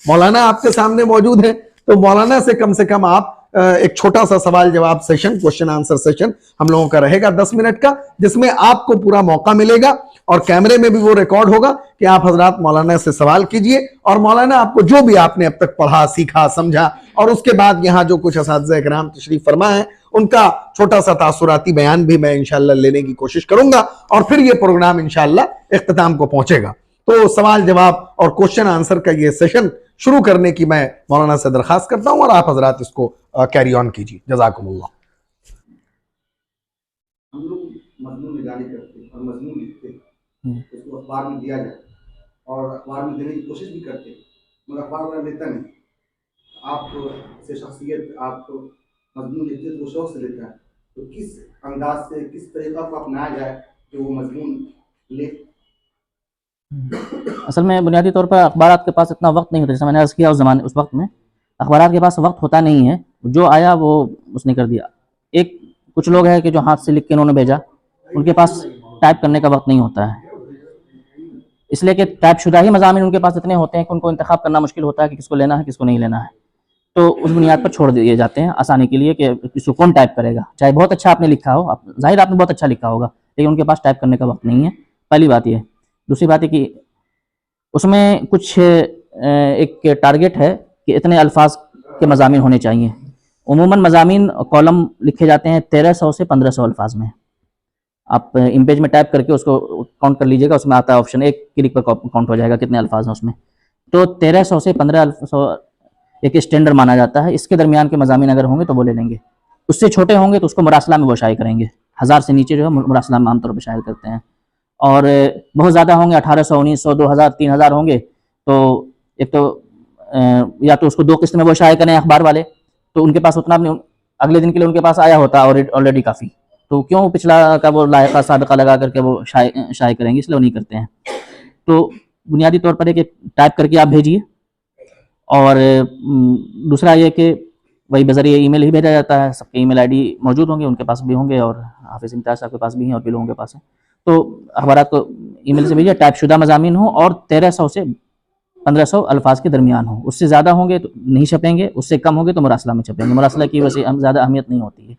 मौलाना आपके सामने मौजूद है, तो मौलाना से कम आप एक छोटा सा सवाल जवाब सेशन, क्वेश्चन आंसर सेशन हम लोगों का रहेगा 10 मिनट का, जिसमें आपको पूरा मौका मिलेगा और कैमरे में भी वो रिकॉर्ड होगा कि आप हजरात मौलाना से सवाल कीजिए और मौलाना आपको जो भी आपने अब तक पढ़ा, सीखा, समझा, और उसके बाद यहाँ जो कुछ असातिज़ा इकराम तशरीफ फरमा है उनका छोटा सा तासुराती बयान भी मैं इंशाल्लाह लेने की कोशिश करूंगा और फिर ये प्रोग्राम इंशाल्लाह इख्तिताम को पहुंचेगा। तो सवाल जवाब और क्वेश्चन आंसर का ये सेशन शुरू करने की मैं मौलाना से दरखास्त करता हूं और आप हजरात इसको कैरी ऑन कीजिए। जज़ाकुमुल्लाह। हम लोग मजमून निगारी करते हैं और मजमून लिखते हैं, उसको अखबार में दिया जाए और अखबार में देने की कोशिश भी करते हैं, मगर अखबार वाला लेता नहीं। आप से शख्सियत, आप मजमून लिखते तो वो शौक से लेता है, तो किस अंदाज से, किस तरीका को अपनाया जाए जो वो मजमून ले? असल में बुनियादी तौर पर अखबारात के पास इतना वक्त नहीं होता, जैसे मैंने अर्ज़ किया उस वक्त में अखबारात के पास वक्त होता नहीं है, जो आया वो उसने कर दिया। कुछ लोग हैं कि जो हाथ से लिख के उन्होंने भेजा, उनके पास टाइप करने का वक्त नहीं होता है, इसलिए कि टाइप शुदा ही मज़ामीन उनके पास इतने होते हैं कि उनको इंतखाब करना मुश्किल होता है कि किसको लेना है किसको नहीं लेना है, तो उस बुनियाद पर छोड़ दिए जाते हैं आसानी के लिए कि इसको कौन टाइप करेगा। चाहे बहुत अच्छा आपने लिखा हो, ज़ाहिर आपने बहुत अच्छा लिखा होगा, लेकिन उनके पास टाइप करने का वक्त नहीं है, पहली बात ये। दूसरी बात है कि उसमें कुछ एक टारगेट है कि इतने अल्फाज के मज़ामीन होने चाहिए। उमूमन मज़ामीन कॉलम लिखे जाते हैं 1300 से 1500 अल्फाज में। आप इमेज में टाइप करके उसको काउंट कर लीजिएगा, उसमें आता है ऑप्शन, एक क्लिक पर काउंट हो जाएगा कितने अल्फाज हैं उसमें। तो 1300 से 1500 एक स्टैंडर्ड माना जाता है, इसके दरमियान के मज़ामीन अगर होंगे तो वो ले लेंगे। उससे छोटे होंगे तो उसको मुरासला में वो शाये करेंगे। 1000 से नीचे जो है मुरासला में आमतौर पर शाये करते हैं, और बहुत ज़्यादा होंगे 1800, 1900, 2000, 3000 होंगे तो एक तो या तो उसको 2 किस्त में वो शाये करें अखबार वाले, तो उनके पास उतना अगले दिन के लिए उनके पास आया होता है ऑलरेडी काफ़ी, तो क्यों पिछला का वो लायका साबिका लगा करके वो शाये करेंगे, इसलिए वो नहीं करते हैं। तो बुनियादी तौर पर एक टाइप करके आप भेजिए, और दूसरा ये कि वही बज़रिए ईमेल ही भेजा जाता है। सबके ईमेल आईडी मौजूद होंगे, उनके पास भी होंगे, और हाफिज़ इम्तियाज़ साहब के पास भी हैं और भी लोगों के पास है। तो अखबारात को ईमेल से भेजिए, टाइप शुदा मज़ामीन हो और 1300 से 1500 अल्फाज के दरमियान हो। उससे ज़्यादा होंगे तो नहीं छपेंगे, उससे कम होंगे तो मुरासला में छपेंगे। मुरासला की वैसे ज़्यादा अहमियत नहीं होती है।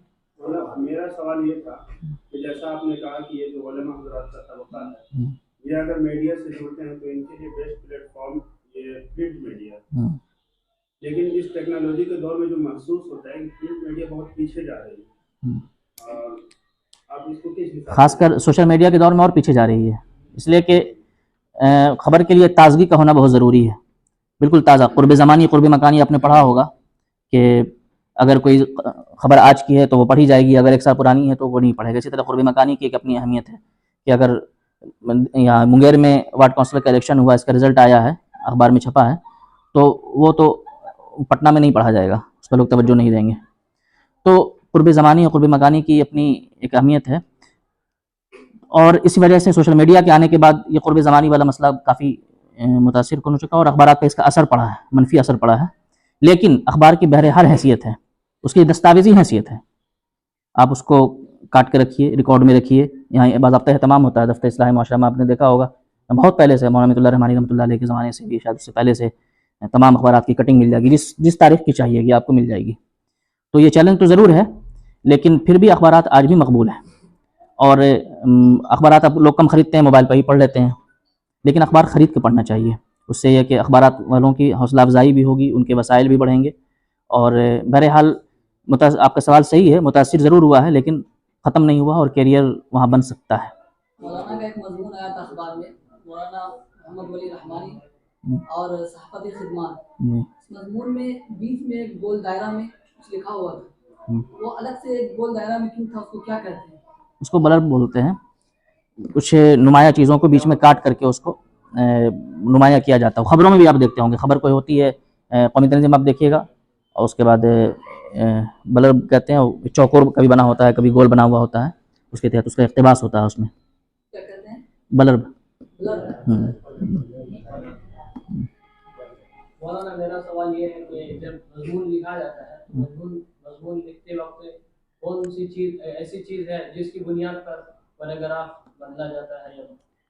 मेरा सवाल ये था कि जैसा आपने कहा कि ये जो उलमा हज़रात का तबका है, ये अगर मीडिया से जुड़ते हैं तो इनके लिए बेस्ट प्लेटफॉर्म ये प्रिंट मीडिया, लेकिन इस टेक्नोलॉजी के दौर में जो महसूस होता है कि प्रिंट मीडिया बहुत पीछे जा रही है, और आप इसको किस हिसाब से, खासकर सोशल मीडिया के दौर में और पीछे जा रही है, इसलिए कि ख़बर के लिए ताज़गी का होना बहुत ज़रूरी है। बिल्कुल ताज़ा, क़ुर्ब ज़मानी क़ुर्ब मकानी आपने पढ़ा होगा कि अगर कोई ख़बर आज की है तो वो पढ़ी जाएगी, अगर एक साल पुरानी है तो वो नहीं पढ़ेगा। इसी तरह क़ुर्ब मकानी की एक अपनी अहमियत है कि अगर यहाँ मुंगेर में वार्ड काउंसिलर का इलेक्शन हुआ, इसका रिज़ल्ट आया है, अखबार में छपा है, तो वो तो पटना में नहीं पढ़ा जाएगा, उस पर लोग तवज्जो नहीं देंगे। तो क़ुर्ब ज़मानी और क़ुर्ब मकानी की अपनी एक अहमियत है, और इसी वजह से सोशल मीडिया के आने के बाद ये क़ुर्ब ज़मानी वाला मसला काफ़ी मुतासिर हो चुका है, और अखबारात पर इसका असर पड़ा है, मनफी असर पड़ा है। लेकिन अखबार की बहरहाल हैसियत है, उसकी दस्तावेज़ी हैसियत है, आप उसको काट के रखिए, रिकॉर्ड में रखिए। यहाँ बाज़ाब्ता एहतमाम होता है दफ्तर इस्लाह माशरा में, आपने देखा होगा बहुत पहले से, मौलाना अमीरुल्लाह रहमानी रहमतुल्लाह अलैह के ज़माने से भी, शायद उससे पहले से तमाम अखबारात की कटिंग मिल जाएगी, जिस तारीख़ की चाहिएगी आपको मिल जाएगी। तो ये चैलेंज तो ज़रूर है, लेकिन फिर भी अखबारात आज भी मकबूल हैं, और अखबारात अब लोग कम ख़रीदते हैं, मोबाइल पर ही पढ़ लेते हैं, लेकिन अखबार ख़रीद के पढ़ना चाहिए। उससे यह कि अखबारात वालों की हौसला अफजाई भी होगी, उनके वसाइल भी बढ़ेंगे, और बहरहाल आपका सवाल सही है, मुतासिर ज़रूर हुआ है लेकिन ख़त्म नहीं हुआ, और कैरियर वहाँ बन सकता है। मौलाना का एक मजमून आया था अखबार में, मौलाना मोहम्मद वली रहमानी और सहाफ़ती खिदमत, इस मजमून में बीच में एक गोल दायरा में कुछ लिखा हुआ था, वो अलग से एक गोल दायरा में क्यों था, उसको क्या कहते हैं? उसको ब्लर्ब बोलते हैं। कुछ नुमाया चीज़ों को बीच में काट करके उसको नुमाया किया जाता है। ख़बरों में भी आप देखते होंगे, ख़बर कोई होती है कौमी तंज़ीम, आप देखिएगा, और उसके बाद ब्लर्ब कहते हैं, चौकोर कभी बना होता है, कभी गोल बना हुआ होता है, उसके तहत उसका इक़्तिबास होता है, उसमें क्या कहते हैं? ब्लर्ब। मौलाना मेरा सवाल ये है कि जब मजमून लिखा जाता है, मजमून लिखते वक्त कौन सी चीज़ ऐसी चीज़ है जिसकी बुनियाद पर पैराग्राफ बदला जाता है, या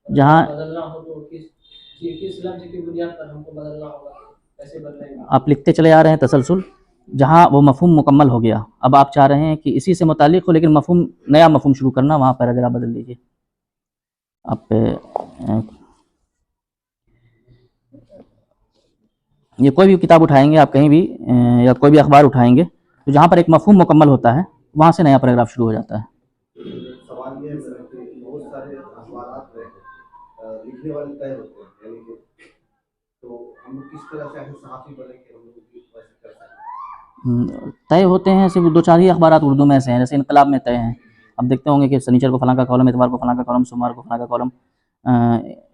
जहाँ बदलना हो तो किस लफ्ज़ की बुनियाद पर हमको बदलना होगा? कैसे बदलेंगे? आप लिखते चले आ रहे हैं तसलसल, जहाँ वो मफहूम मुकम्मल हो गया, अब आप चाह रहे हैं कि इसी से मुतालिक हो लेकिन मफहूम, नया मफहूम शुरू करना, वहाँ पैराग्राफ बदल दीजिए। आप ये कोई भी किताब उठाएंगे आप कहीं भी, या कोई भी अखबार उठाएंगे, तो जहाँ पर एक मफहूम मुकम्मल होता है वहाँ से नया पैराग्राफ शुरू हो जाता है। सवाल ये है सर कि बहुत सारे अखबारात में लिखने वाले तय होते हैं, यानी कि तो हम लोग किस तरह से ऐसे सहाफ़ी बने कि हम लोग वैसे कर सकें? तय होते हैं सिर्फ 2-4 ही अखबारात उर्दू में से हैं, जैसे इनकलाब में तय हैं। अब देखते होंगे कि शनिचर को फलां का कॉलम, इतवार को फलां का कॉलम, सोमवार को फलां का कॉलम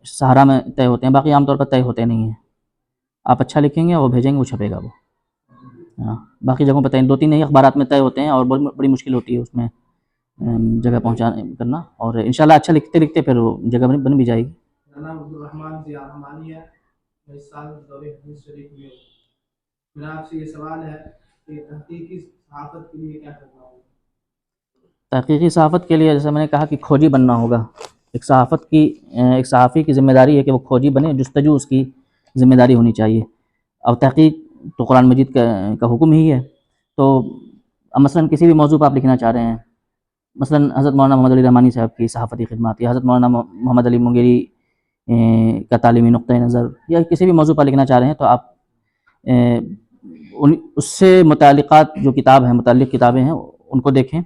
सहारा में तय होते हैं, बाकी आमतौर पर तय होते नहीं हैं। आप अच्छा लिखेंगे वो भेजेंगे, वो छपेगा वो। हाँ, बाकी जगहों पर तय 2-3 ही अखबारात में तय होते हैं और बहुत बड़ी मुश्किल होती है उसमें जगह पहुँचा करना, और इंशाल्लाह अच्छा लिखते लिखते फिर वो जगह बन भी जाएगी। मेरा नाम अब्दुर्रहमान ज़िया रहमानी है, मैं इस साल दौरे हदीस शरीफ में हूँ। मेरा आपसे ये सवाल है कि तहकीकी सहाफ़त के लिए क्या करना होगा? तहकीकी सहाफ़त के लिए जैसे मैंने कहा कि खोजी बनना होगा। एक सहाफ़ी की ज़िम्मेदारी है कि वो खोजी बने, जुस्तजू उसकी ज़िम्मेदारी होनी चाहिए। अब तहकीक तो कुरान मजीद का हुक्म ही है। तो अब मसलन किसी भी मौजू पर आप लिखना चाह रहे हैं, मसलन हज़रत मौलाना मोहम्मद अली रहमानी साहब की सहाफ़ती खिदमत, या हज़रत मौलाना मोहम्मद अली मुंगेरी का तालीमी नुक़्ता नज़र, या किसी भी मौजू पर लिखना चाह रहे हैं, तो आप उससे मुतालिक़ात जो किताब हैं, मुताल्लिक़ किताबें हैं, उनको देखें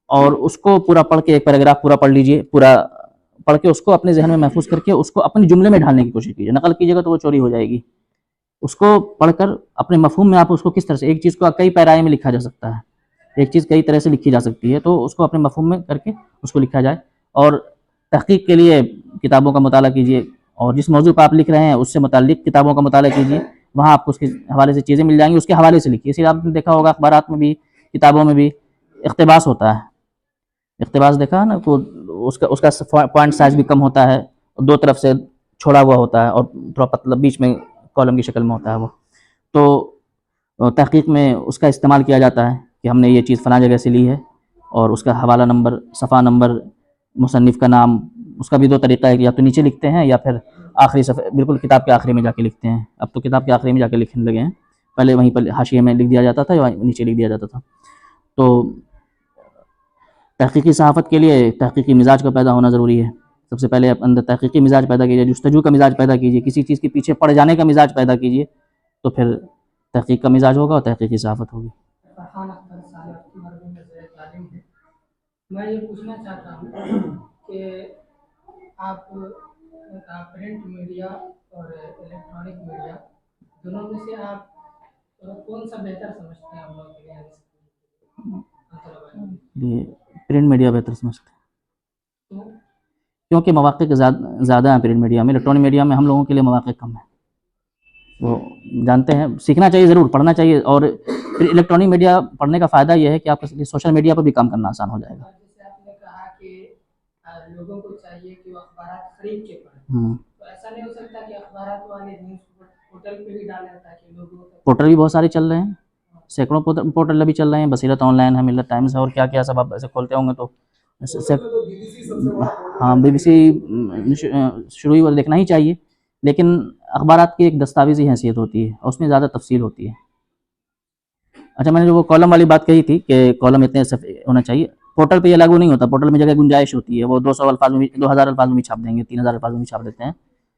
और उसको पूरा पढ़ के, एक पैराग्राफ पूरा पढ़ लीजिए, पूरा पढ़ के उसको अपने जहन में महफूज करके उसको अपने जुमले में ढालने की कोशिश कीजिए। नकल कीजिएगा तो वो चोरी हो जाएगी। उसको पढ़कर अपने मफहूम में आप उसको किस तरह से, एक चीज़ को कई पैराए में लिखा जा सकता है, एक चीज़ कई तरह से लिखी जा सकती है, तो उसको अपने मफहूम में करके उसको लिखा जाए। और तहकीक के लिए किताबों का मुताला कीजिए, और जिस मौजू पर आप लिख रहे हैं उससे मुताल्लिक़ किताबों का मुताला कीजिए, वहाँ आपको उसके हवाले से चीज़ें मिल जाएंगी, उसके हवाले से लिखिए। इसलिए आपने देखा होगा अखबारात में भी, किताबों में भी इक़्तिबास होता है। इक़्तिबास देखा है ना, तो उसका पॉइंट साइज़ भी कम होता है, 2 तरफ से छोड़ा हुआ होता है और थोड़ा पतला बीच में कॉलम की शक्ल में होता है वो। तो तहकीक में उसका इस्तेमाल किया जाता है कि हमने ये चीज़ फ़लाँ जगह से ली है, और उसका हवाला नंबर, सफ़ा नंबर, मुसन्निफ़ का नाम, उसका भी 2 तरीक़ा है कि या तो नीचे लिखते हैं या फिर आखिरी सफ़े, बिल्कुल किताब के आखिरी में जाके लिखते हैं। अब तो किताब के आखिरी में जाके लिखने लगे हैं, पहले वहीं पर हाशिए में लिख दिया जाता था या नीचे लिख दिया जाता था। तो तहकीकी सहाफ़त के लिए तहकीकी मिजाज का पैदा होना ज़रूरी है। सबसे पहले आप अंदर तहकीकी मिजाज पैदा कीजिए, जुस्तजू का मिजाज पैदा कीजिए, किसी चीज़ के पीछे पड़ जाने का मिजाज पैदा कीजिए, तो फिर तहकीक का मिजाज होगा और तहकीकी सहाफ़त होगी। फरहान अख्तर साहब की मरहूम में ज़ेर तालीम है। मैं ये पूछना चाहता हूँ कि आप प्रिंट मीडिया और इलेक्ट्रॉनिक मीडिया दोनों में से आप कौन सा बेहतर समझते हैं हम लोग के लिए? ये प्रिंट मीडिया बेहतर समझते हैं, तो क्योंकि मौक़े के ज़्यादा हैं प्रिंट मीडिया में। इलेक्ट्रॉनिक मीडिया में हम लोगों के लिए मौक़े कम हैं। वो जानते हैं, सीखना चाहिए, ज़रूर पढ़ना चाहिए। और फिर इलेक्ट्रॉनिक मीडिया पढ़ने का फ़ायदा ये है कि आपको सोशल मीडिया पर भी काम करना आसान हो जाएगा। जैसे आपने कहा कि लोगों को चाहिए कि वो अखबारात खरीद के पढ़ें, तो ऐसा नहीं हो सकता कि अखबारात वाले न्यूज़ पोर्टल पे भी डालें ताकि लोगों को? पोर्टल भी बहुत सारे चल रहे हैं, सैकड़ों पोर्टल अभी चल रहे हैं, बसीरत ऑनलाइन है, मिल्लत टाइम्स है, और क्या क्या सब आप ऐसे खोलते होंगे तो हाँ, BBC शुरू ही देखना ही चाहिए। लेकिन अखबारात की एक दस्तावेज़ी हैसियत होती है और उसमें ज़्यादा तफसील होती है। अच्छा, मैंने जो वो कॉलम वाली बात कही थी कि कॉलम इतने होना चाहिए, पोर्टल पे ये लागू नहीं होता। पोर्टल में जगह गुंजाइश होती है, वो 200 अल्फाज में, 2000 अल्फाज में छाप देंगे, 3000 अल्फाज में छाप देते हैं।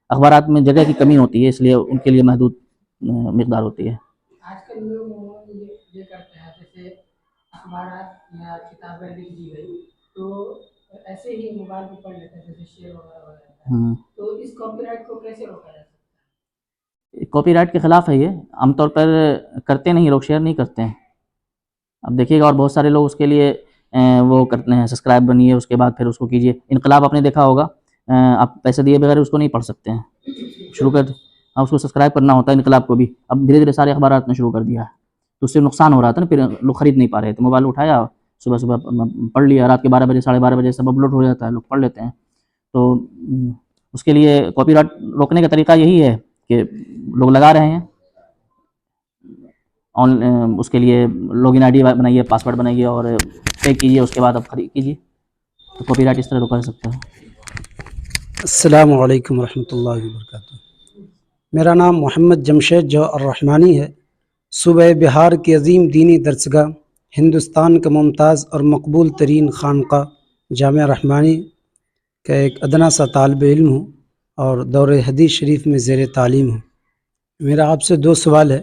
अखबारात में जगह की कमी होती है, इसलिए उनके लिए महदूद मिकदार होती है। आजकल लोग ये करते हैं, जैसे अखबारात या किताबें लिख दी गई तो ऐसे ही मोबाइल पर पढ़ लेते हैं, जैसे शेयर वगैरह हो जाता है। तो इस कॉपीराइट को कैसे रोका जा सकता है? कॉपीराइट के ख़िलाफ़ है ये, आमतौर पर करते नहीं लोग, शेयर नहीं करते हैं। अब देखिएगा, और बहुत सारे लोग उसके लिए वो करते हैं, सब्सक्राइब बनिए, उसके बाद फिर उसको कीजिए। इनकलाब आपने देखा होगा, आप पैसे दिए बगैर उसको नहीं पढ़ सकते हैं, शुरू कर अब उसको सब्सक्राइब करना होता है इनकलाब को भी। अब धीरे धीरे सारे अखबारात ने शुरू कर दिया है, तो उससे नुकसान हो रहा था ना, फिर लोग ख़रीद नहीं पा रहे थे। मोबाइल उठाया, सुबह सुबह पढ़ लिया, रात के 12 बजे 12:30 बजे सब अपलोड हो जाता है, लोग पढ़ लेते हैं। तो उसके लिए कॉपीराइट रोकने का तरीका यही है कि लोग लगा रहे हैं उसके लिए लॉगिन आईडी बनाइए, पासवर्ड बनाइए और पे कीजिए, उसके बाद आप खरीद कीजिए, तो कॉपीराइट इस तरह रोका जा सकता है। अस्सलामु अलैकुम रहमतुल्लाहि व बरकातुहू। میرا نام محمد جمشید جوہر الرحمانی ہے. صوبہ بہار کی عظیم دینی درسگاہ، ہندوستان کا ممتاز اور مقبول ترین خانقاہ جامعہ رحمانی کا ایک ادنا سا طالب علم ہوں اور دور حدیث شریف میں زیر تعلیم ہوں. میرا آپ سے 2 سوال ہے.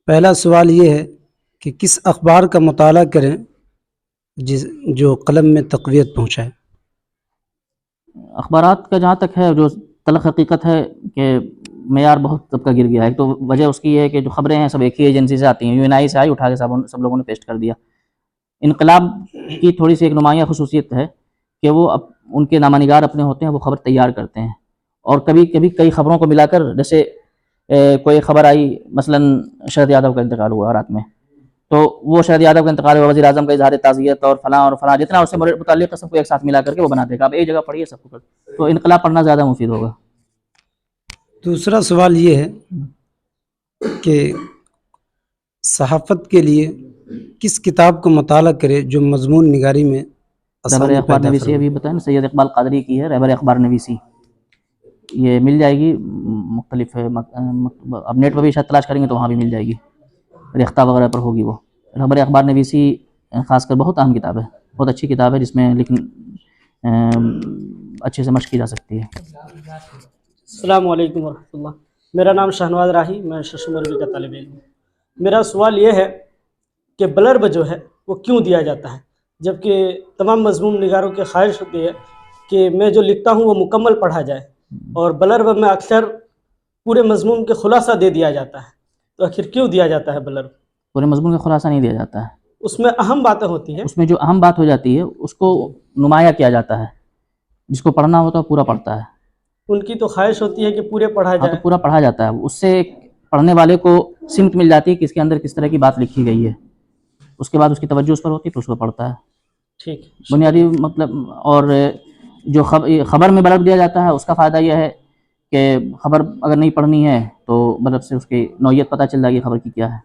پہلا سوال یہ ہے کہ کس اخبار کا مطالعہ کریں جو قلم میں تقویت پہنچائے؟ اخبارات کا جہاں تک ہے، جو تلخ حقیقت ہے کہ معیار بہت سب کا گر گیا ہے. ایک تو وجہ اس کی یہ ہے کہ جو خبریں ہیں سب ایک ہی ایجنسی سے آتی ہیں. UNI سے آئی، اٹھا کے سب لوگوں نے پیسٹ کر دیا. انقلاب کی تھوڑی سی ایک نمایاں خصوصیت ہے کہ وہ ان کے نامہ نگار اپنے ہوتے ہیں، وہ خبر تیار کرتے ہیں. اور کبھی کبھی کئی خبروں کو ملا کر، جیسے کوئی خبر آئی مثلا شرد یادو کا انتقال ہوا رات میں، تو وہ شرد یادو کا انتقال ہوا، وزیر اعظم کا اظہار تعزیت اور فلاں جتنا اس سے متعلق ہے سب کو ایک ساتھ ملا کر کے وہ بنا دے گا. اب ایک جگہ پڑھیے سب کو، تو انقلاب پڑھنا زیادہ مفید ہوگا. دوسرا سوال یہ ہے کہ صحافت کے لیے کس کتاب کو مطالعہ کرے جو مضمون نگاری میں رہبر آسانی اخبار پیدا نویسی فرمائے؟ ابھی بتائیں، سید اقبال قادری کی ہے رہبر اخبار نویسی. یہ مل جائے گی، مختلف ہے، اب نیٹ پر بھی شاید تلاش کریں گے تو وہاں بھی مل جائے گی، ریختہ وغیرہ پر ہوگی. وہ رہبر اخبار نویسی خاص کر بہت اہم کتاب ہے، بہت اچھی کتاب ہے، جس میں لیکن اچھے سے مشق کی جا سکتی ہے. السلام علیکم ورحمۃ اللہ. میرا نام شہنواز راہی، میں ششم عربی کا طالب علم ہوں. میرا سوال یہ ہے کہ بلرب جو ہے وہ کیوں دیا جاتا ہے، جبکہ تمام مضمون نگاروں کی خواہش ہوتی ہے کہ میں جو لکھتا ہوں وہ مکمل پڑھا جائے، اور بلرب میں اکثر پورے مضمون کے خلاصہ دے دیا جاتا ہے. تو آخر کیوں دیا جاتا ہے بلرب؟ پورے مضمون کا خلاصہ نہیں دیا جاتا ہے، اس میں اہم باتیں ہوتی ہیں. اس میں جو اہم بات ہو جاتی ہے اس کو نمایاں کیا جاتا ہے. جس کو پڑھنا ہوتا ہے پورا پڑھتا ہے. ان کی تو خواہش ہوتی ہے کہ پورے پڑھا ہاں، تو جائے. پورا پڑھا جاتا ہے. اس سے پڑھنے والے کو سمت مل جاتی ہے کہ اس کے اندر کس طرح کی بات لکھی گئی ہے. اس کے بعد اس کی توجہ اس پر ہوتی ہے تو اس کو پڑھتا ہے. ٹھیک ہے. بنیادی مطلب. اور جو خبر میں بلرب دیا جاتا ہے اس کا فائدہ یہ ہے کہ خبر اگر نہیں پڑھنی ہے تو بلرب سے اس کی نوعیت پتہ چل جائے گی خبر کی کیا ہے،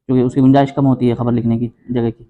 کیونکہ اس کی گنجائش کم ہوتی ہے خبر لکھنے کی جگہ کی.